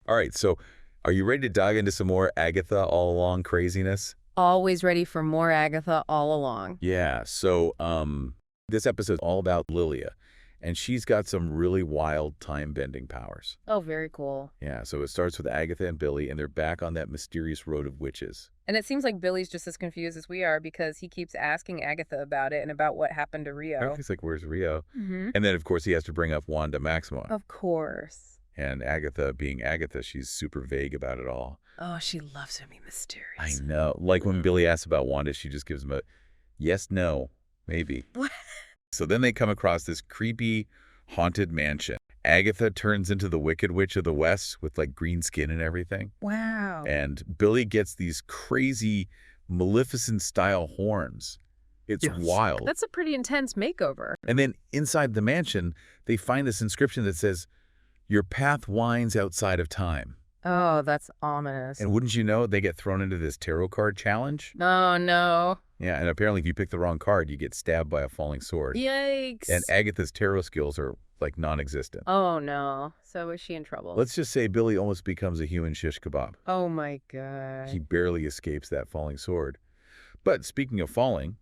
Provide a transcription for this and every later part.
All right, so are you ready to dive into some more Agatha All Along craziness? Always ready for more Agatha all along. Yeah, so this episode's all about Lilia, and she's got some really wild time-bending powers. Oh, very cool. Yeah, so it starts with Agatha and Billy, and they're back on that mysterious road of witches. And it seems like Billy's just as confused as we are because he keeps asking Agatha about it and about what happened to Rio. He's like, where's Rio? Mm-hmm. And then, of course, he has to bring up Wanda Maximoff. Of course. And Agatha, being Agatha, she's super vague about it all. Oh, she loves to be mysterious. I know. Like when Billy asks about Wanda, she just gives him a yes, no, maybe. What? So then they come across this creepy, haunted mansion. Agatha turns into the Wicked Witch of the West with like green skin and everything. Wow. And Billy gets these crazy Maleficent-style horns. It's wild. That's a pretty intense makeover. And then inside the mansion, they find this inscription that says, "Your path winds outside of time." Oh, that's ominous. And wouldn't you know, they get thrown into this tarot card challenge. Oh, no. Yeah, and apparently if you pick the wrong card, you get stabbed by a falling sword. Yikes. And Agatha's tarot skills are like non-existent. Oh, no. So is she in trouble? Let's just say Billy almost becomes a human shish kebab. Oh, my God. He barely escapes that falling sword. But speaking of falling,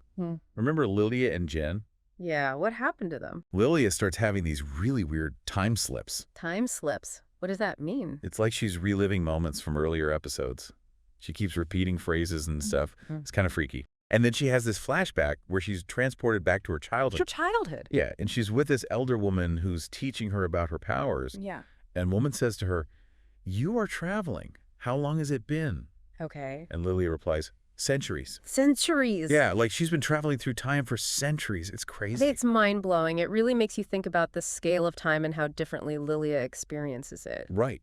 remember Lilia and Jen? Yeah, what happened to them? Lilia starts having these really weird time slips. Time slips? What does that mean? It's like she's reliving moments from earlier episodes. She keeps repeating phrases and stuff. It's kind of freaky. And then she has this flashback where she's transported back to her childhood. Your childhood? Yeah, and she's with this elder woman who's teaching her about her powers. Yeah. And woman says to her, "You are traveling. How long has it been?" Okay. And Lilia replies, "Centuries." Centuries. Yeah, like she's been traveling through time for centuries. It's I crazy. think it's mind-blowing. It really makes you think about the scale of time and how differently Lilia experiences it. Right.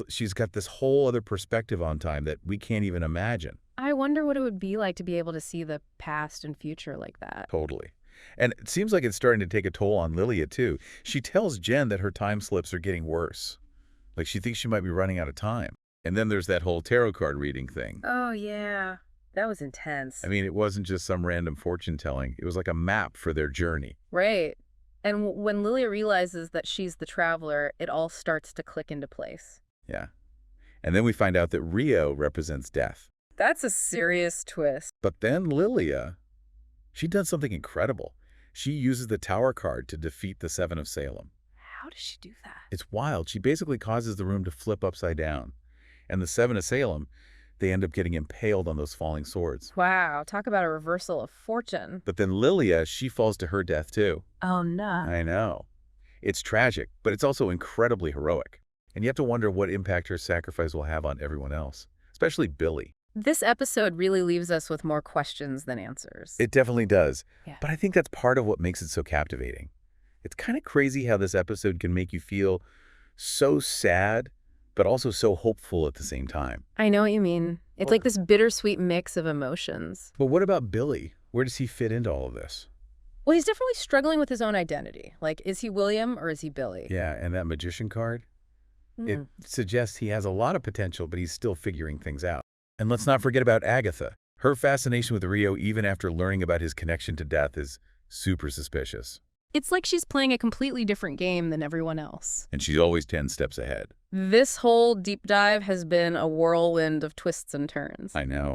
She's got this whole other perspective on time that we can't even imagine. I wonder what it would be like to be able to see the past and future like that. Totally. And it seems like it's starting to take a toll on Lilia, too. She tells Jen that her time slips are getting worse. Like she thinks she might be running out of time. And then there's that whole tarot card reading thing. Oh, yeah. That was intense. I mean, it wasn't just some random fortune telling. It was like a map for their journey. Right. And when Lilia realizes that she's the traveler, it all starts to click into place. Yeah. And then we find out that Rio represents death. That's a serious twist. But then Lilia, she does something incredible. She uses the Tower card to defeat the Seven of Salem. How does she do that? It's wild. She basically causes the room to flip upside down. And the Seven of Salem, they end up getting impaled on those falling swords. Wow, talk about a reversal of fortune. But then Lilia, she falls to her death too. Oh, no. I know. It's tragic, but it's also incredibly heroic. And you have to wonder what impact her sacrifice will have on everyone else, especially Billy. This episode really leaves us with more questions than answers. It definitely does. Yeah. But I think that's part of what makes it so captivating. It's kind of crazy how this episode can make you feel so sad, but also so hopeful at the same time. I know what you mean. It's like this bittersweet mix of emotions. But what about Billy? Where does he fit into all of this? Well, he's definitely struggling with his own identity. Like, is he William or is he Billy? Yeah, and that magician card? It suggests he has a lot of potential, but he's still figuring things out. And let's not forget about Agatha. Her fascination with Rio, even after learning about his connection to death, is super suspicious. It's like she's playing a completely different game than everyone else. And she's always 10 steps ahead. This whole deep dive has been a whirlwind of twists and turns. I know.